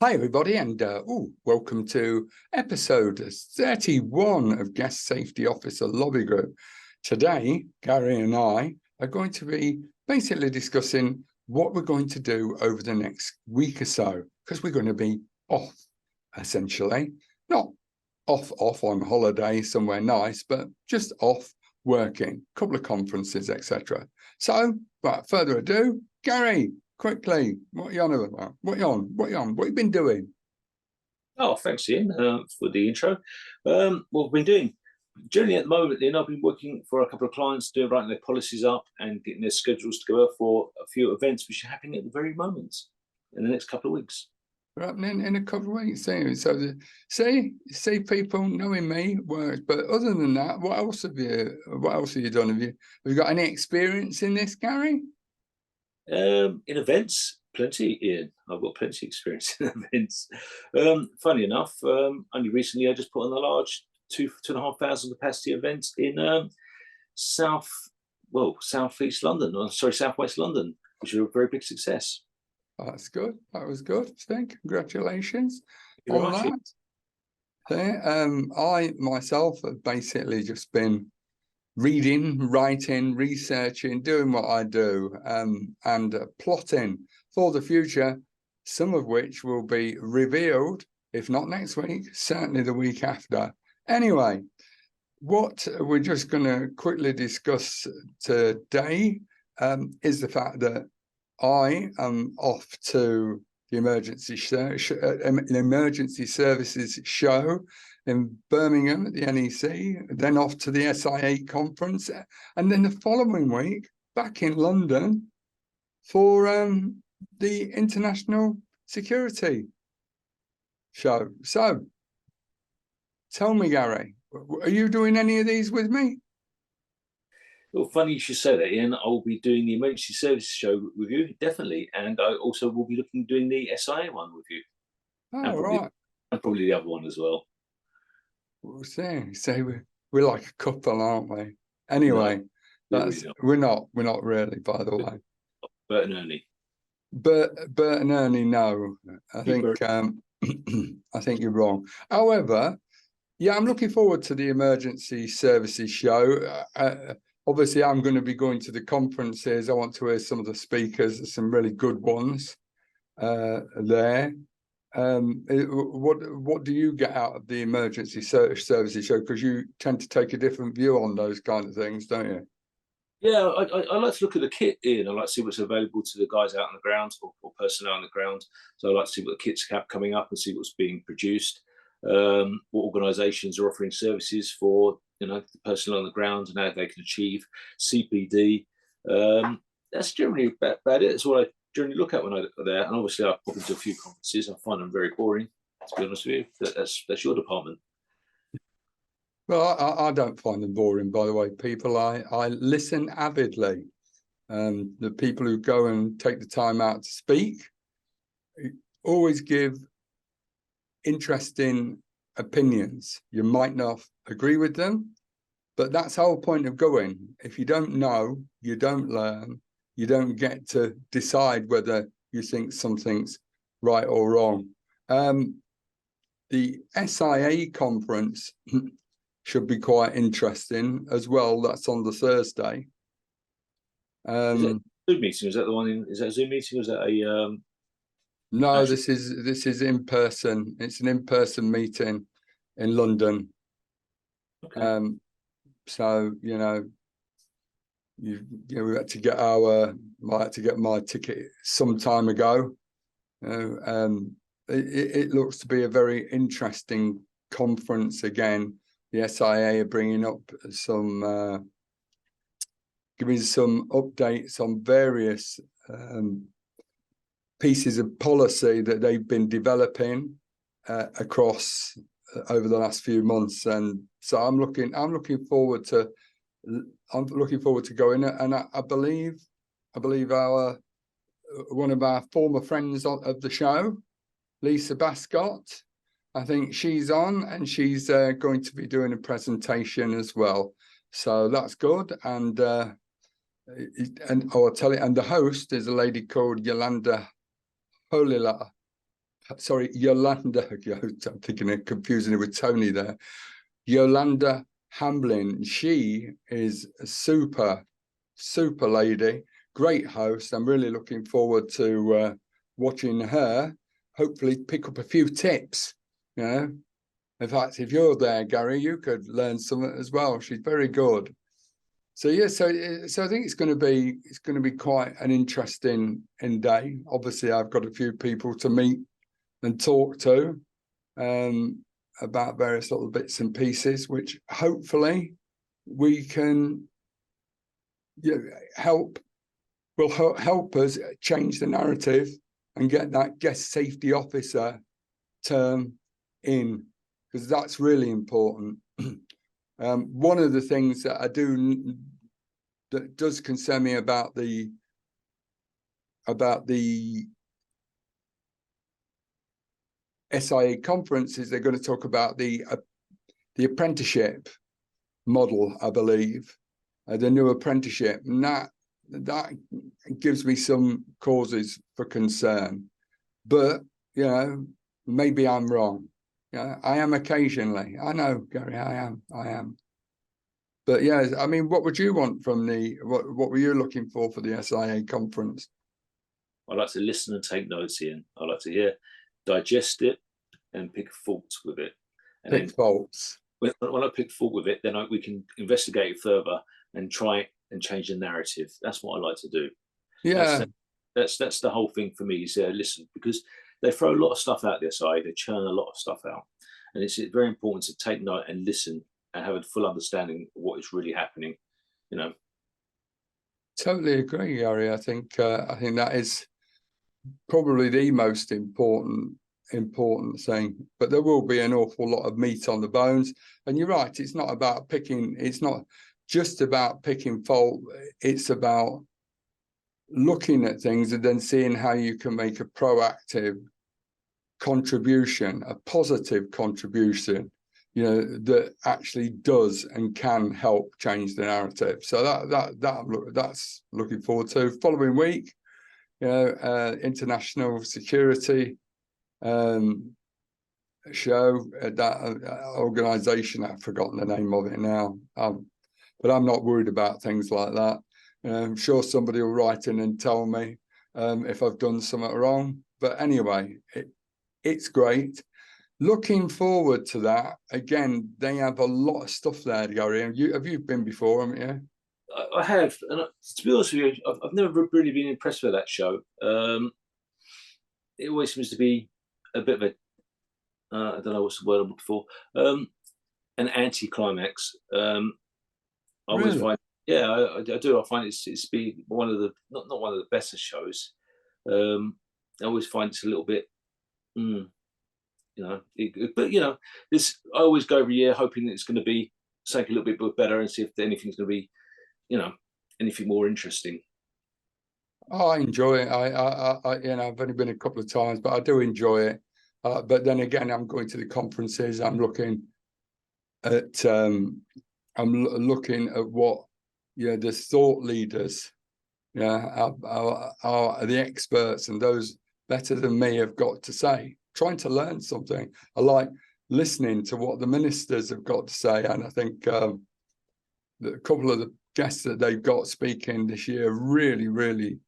Hi, everybody, and welcome to episode 31 of Guest Safety Officer Lobby Group. Today, Gary and I are going to be basically discussing what we're going to do over the next week or so, because we're going to be off, essentially. Not off on holiday somewhere nice, but just off working, a couple of conferences, etc. So, without further ado, Gary, quickly, what are you on about? What are you on? What have you been doing? Oh, thanks, Ian, for the intro. What we've been doing, generally at the moment, Ian, I've been working for a couple of clients, writing their policies up and getting their schedules together for a few events which are happening at the very moment in the next couple of weeks. Happening in a couple of weeks. So see people knowing me works. But other than that, what else have you done? Have you got any experience in this, Gary? In events, plenty, Ian. I've got plenty of experience in events. Funny enough, only recently I just put on a large 2,500 capacity event in southwest London, which was a very big success. Oh, that's good. That was good. Congratulations on that. I myself have basically just been reading, writing, researching, doing what I do, and plotting for the future, some of which will be revealed, if not next week, certainly the week after. Anyway, what we're just going to quickly discuss today is the fact that I am off to the emergency services show in Birmingham at the NEC, then off to the SIA conference, and then the following week back in London for the International Security show. So, tell me, Gary, are you doing any of these with me? Well, funny you should say that, Ian. I'll be doing the emergency services show with you, definitely, and I also will be doing the SIA one with you. Oh, right. And probably the other one as well. We'll see. So we're like a couple, aren't we? Anyway, no, we're not really, by the way. Bert and Ernie. Bert and Ernie, no. I think I think you're wrong. However, yeah, I'm looking forward to the emergency services show. Obviously, I'm going to be going to the conferences. I want to hear some of the speakers, some really good ones there. What do you get out of the emergency services show? Because you tend to take a different view on those kind of things, don't you? Yeah, I like to look at the kit, Ian. I like to see what's available to the guys out on the ground or personnel on the ground. So I like to see what the kit's coming up and see what's being produced. What organisations are offering services for the personnel on the ground and how they can achieve CPD. That's generally about it. That's what I generally look at when I look there. And obviously, I pop into a few conferences. I find them very boring, to be honest with you. That's your department. Well, I don't find them boring, by the way, people. I listen avidly. The people who go and take the time out to speak always give interesting opinions. You might not agree with them, but that's the whole point of going. If you don't know, you don't learn. You don't get to decide whether you think something's right or wrong. The SIA conference should be quite interesting as well. That's on the Thursday. Is that a Zoom meeting? Is that the one? Is that a Zoom meeting? Or is that a? No, this is in person. It's an in-person meeting in London. Okay. So we had to get my ticket some time ago. It looks to be a very interesting conference again. The SIA are bringing up giving some updates on various pieces of policy that they've been developing across over the last few months, and so I'm looking forward to going. And I believe one of our former friends of the show, Lisa Bascott, I think she's on, and she's going to be doing a presentation as well. So that's good. And I'll tell you, and the host is a lady called Yolanda Holila, sorry, Yolanda, I'm thinking of confusing it with Tony there. Yolanda Hamblin, she is a super lady, great host. I'm really looking forward to watching her, hopefully pick up a few tips, you know. In fact, if you're there, Gary, you could learn something as well. She's very good. So yeah, so I think it's going to be quite an interesting day. Obviously, I've got a few people to meet and talk to about various little bits and pieces, which hopefully we can help us change the narrative and get that guest safety officer term in, because that's really important. One of the things that that does concern me about the SIA conference is they're going to talk about the apprenticeship model, I believe, the new apprenticeship, and that gives me some causes for concern. But you know, maybe I'm wrong. Yeah, I am occasionally. I know, Gary, I am. But yeah, I mean, what would you want from what were you looking for the SIA conference? I like to listen and take notes, Ian. I like to hear, digest it, and pick faults with it. And pick faults. When I pick fault with it, then we can investigate it further and try and change the narrative. That's what I like to do. Yeah, that's the whole thing for me. Is listen, because they throw a lot of stuff out their side. They churn a lot of stuff out, and it's very important to take note and listen and have a full understanding of what is really happening. You know. Totally agree, Gary. I think that is probably the most important thing. But there will be an awful lot of meat on the bones. And you're right, it's not just about picking fault. It's about looking at things and then seeing how you can make a proactive contribution, a positive contribution, you know, that actually does and can help change the narrative. So that's looking forward to. Following week, you know, International Security show, that organization, I've forgotten the name of it now, but I'm not worried about things like that. I'm sure somebody will write in and tell me if I've done something wrong. But anyway, it's great. Looking forward to that. Again, they have a lot of stuff there, Gary. Have you been before, haven't you? I have, and to be honest with you, I've never really been impressed with that show. It always seems to be a bit of a, I don't know what's the word I'm looking for, an anti-climax. I always find, yeah, I do. I find it's been one of the not one of the better shows. I always find it's a little bit, you know, but you know, this I always go every year hoping that it's going to be something a little bit better and see if anything's going to be, you know, anything more interesting. Oh, I enjoy it. I you know, I've only been a couple of times, but I do enjoy it. But then again, I'm going to the conferences. I'm looking at what, you know, the thought leaders, yeah, are the experts, and those better than me have got to say. Trying to learn something. I like listening to what the ministers have got to say, and I think a couple of the guests that they've got speaking this year really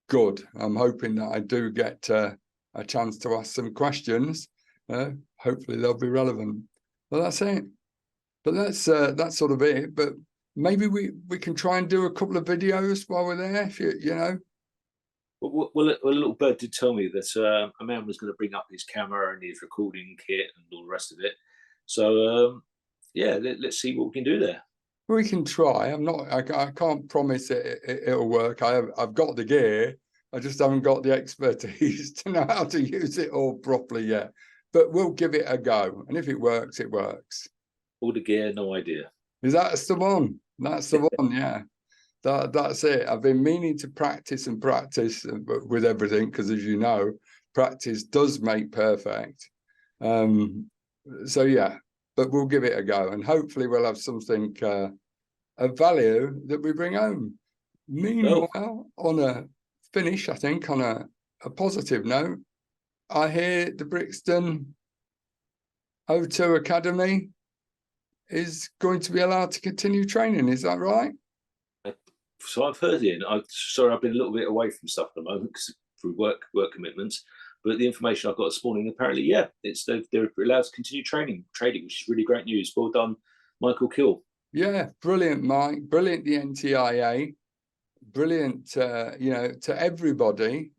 good. I'm hoping that I do get a chance to ask some questions. Hopefully they'll be relevant. Well, that's it. But that's sort of it. But maybe we can try and do a couple of videos while we're there, if you know. Well, a little bird did tell me that a man was going to bring up his camera and his recording kit and all the rest of it. So yeah, let's see what we can do there. We can try. I can't promise it'll work. I've got the gear. I just haven't got the expertise to know how to use it all properly yet. But we'll give it a go. And if it works, it works. All the gear, no idea. Is that the one? That's the one, yeah. That's it. I've been meaning to practice with everything, because as you know, practice does make perfect. So yeah, but we'll give it a go, and hopefully we'll have something of value that we bring home. Meanwhile, on a finish, I think, on a positive note, I hear the Brixton O2 Academy is going to be allowed to continue training. Is that right? So I've heard, Ian. Sorry, I've been a little bit away from stuff at the moment because through work commitments. But the information I got this morning, apparently, yeah, they're allowed to continue trading, which is really great news. Well done, Michael Kill. Yeah, brilliant, Mike. Brilliant, the NTIA. Brilliant, to everybody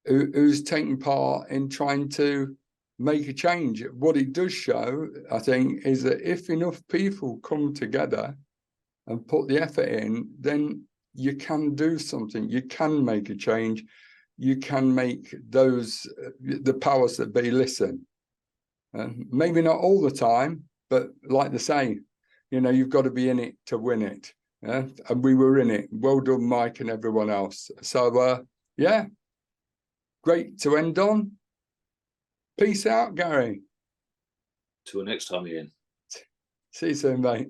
who's taken part in trying to make a change. What it does show, I think, is that if enough people come together and put the effort in, then you can do something. You can make a change. You can make the powers that be listen. Maybe not all the time, but like they say, you've got to be in it to win it. And we were in it. Well done, Mike and everyone else. So, yeah, great to end on. Peace out, Gary. Till next time, Ian. See you soon, mate.